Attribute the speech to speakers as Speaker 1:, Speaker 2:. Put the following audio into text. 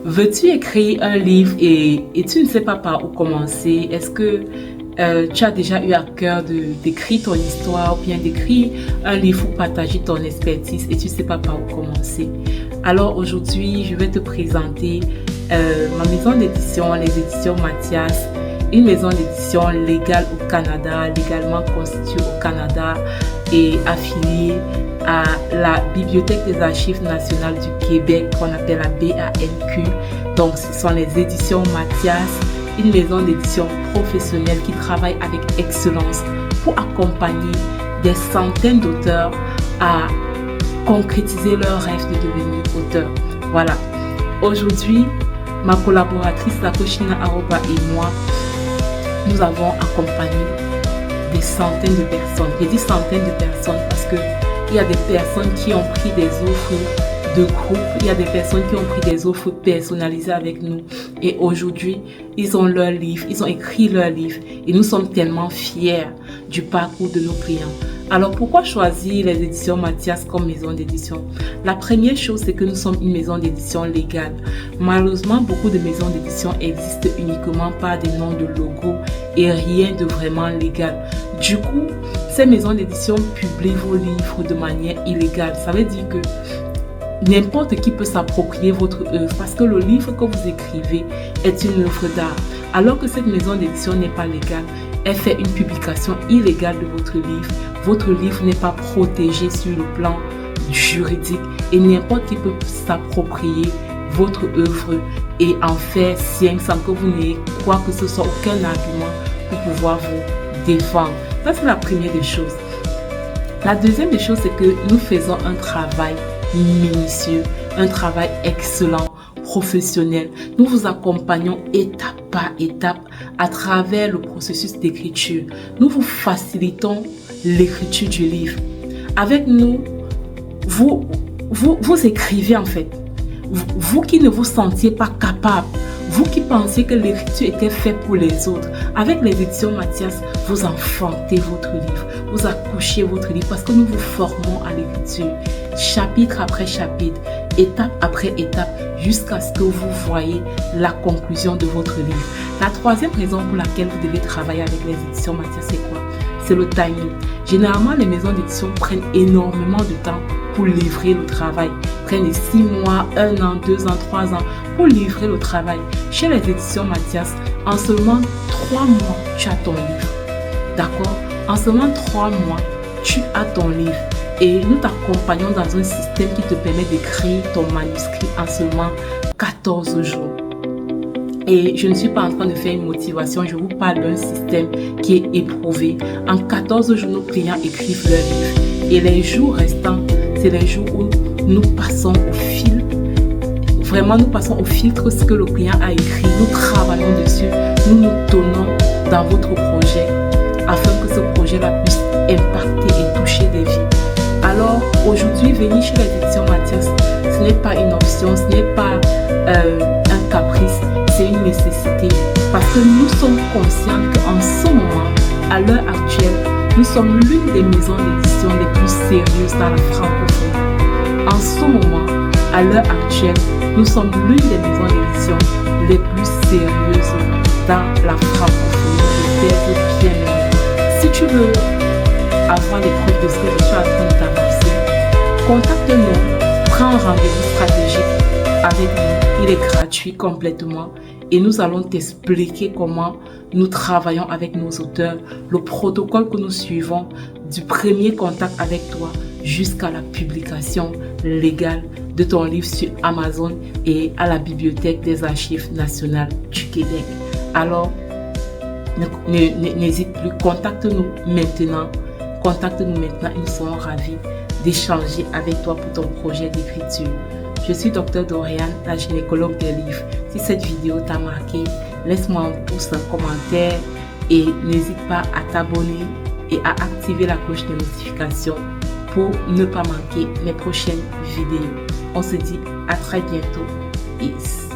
Speaker 1: Veux-tu écrire un livre et tu ne sais pas par où commencer? Est-ce que tu as déjà eu à cœur d'écrire ton histoire ou bien d'écrire un livre ou partager ton expertise et tu ne sais pas par où commencer? Alors aujourd'hui, je vais te présenter ma maison d'édition, les éditions Mathias, une maison d'édition légale au Canada, légalement constituée au Canada et affiliée à la Bibliothèque des Archives nationales du Québec, qu'on appelle la BANQ. Donc, ce sont les éditions Mathias, une maison d'édition professionnelle qui travaille avec excellence pour accompagner des centaines d'auteurs à concrétiser leur rêve de devenir auteur. Voilà. Aujourd'hui, ma collaboratrice Lakoshina Aroba et moi, nous avons accompagné des centaines de personnes. J'ai dit centaines de personnes parce que il y a des personnes qui ont pris des offres de groupe, il y a des personnes qui ont pris des offres personnalisées avec nous. Et aujourd'hui, ils ont leur livre, ils ont écrit leur livre. Et nous sommes tellement fiers du parcours de nos clients. Alors, pourquoi choisir les éditions Mathias comme maison d'édition? La première chose, c'est que nous sommes une maison d'édition légale. Malheureusement, beaucoup de maisons d'édition existent uniquement par des noms de logos et rien de vraiment légal. Du coup, ces maisons d'édition publient vos livres de manière illégale. Ça veut dire que n'importe qui peut s'approprier votre œuvre parce que le livre que vous écrivez est une œuvre d'art. Alors que cette maison d'édition n'est pas légale, elle fait une publication illégale de votre livre. Votre livre n'est pas protégé sur le plan juridique et n'importe qui peut s'approprier votre œuvre et en faire sien sans que vous n'ayez quoi que ce soit, aucun argument pour pouvoir vous défendre. Ça, c'est la première des choses. La deuxième des choses, c'est que nous faisons un travail minutieux, un travail excellent, professionnel. Nous vous accompagnons étape par étape à travers le processus d'écriture. Nous vous facilitons l'écriture du livre. Avec nous, vous écrivez en fait. Vous qui ne vous sentiez pas capable, vous qui pensiez que l'écriture était faite pour les autres, avec les éditions Mathias, vous enfantez votre livre, vous accouchez votre livre parce que nous vous formons à l'écriture, chapitre après chapitre, étape après étape, jusqu'à ce que vous voyez la conclusion de votre livre. La troisième raison pour laquelle vous devez travailler avec les éditions Mathias, c'est quoi? C'est le timing. Généralement, les maisons d'édition prennent énormément de temps pour livrer le travail. Prennent 6 mois, 1 an, 2 ans, 3 ans pour livrer le travail. Chez les éditions Mathias, en seulement 3 mois, tu as ton livre. D'accord? En seulement 3 mois, tu as ton livre. Et nous t'accompagnons dans un système qui te permet d'écrire ton manuscrit en seulement 14 jours. Et je ne suis pas en train de faire une motivation, je vous parle d'un système qui est éprouvé. En 14 jours, nos clients écrivent leur livre. Et les jours restants, c'est les jours où nous passons au fil. Vraiment, nous passons au filtre ce que le client a écrit. Nous travaillons dessus. Nous nous tenons dans votre projet afin que ce projet-là puisse impacter et toucher des vies. Alors, aujourd'hui, venir chez les éditions Mathias, ce n'est pas une option, ce n'est pas un caprice, c'est une nécessité. Parce que nous sommes conscients qu'en ce moment, à l'heure actuelle, nous sommes l'une des maisons d'édition les plus sérieuses dans la francophonie. En ce moment, à l'heure actuelle, nous sommes l'une des maisons d'édition les plus sérieuses dans la francophonie. Je pèse bien mes mots. Si tu veux avoir des preuves de ce que je suis en train de t'annoncer, contacte-nous, prends un rendez-vous stratégique avec nous. Il est gratuit complètement et nous allons t'expliquer comment nous travaillons avec nos auteurs, le protocole que nous suivons du premier contact avec toi jusqu'à la publication légale de ton livre sur Amazon et à la Bibliothèque des Archives nationales du Québec. Alors, n'hésite plus, contacte-nous maintenant. Contacte-nous maintenant et nous serons ravis d'échanger avec toi pour ton projet d'écriture. Je suis Dr Doriane, la gynécologue des livres. Si cette vidéo t'a marqué, laisse-moi un pouce, un commentaire et n'hésite pas à t'abonner et à activer la cloche de notification pour ne pas manquer mes prochaines vidéos. On se dit à très bientôt. Peace.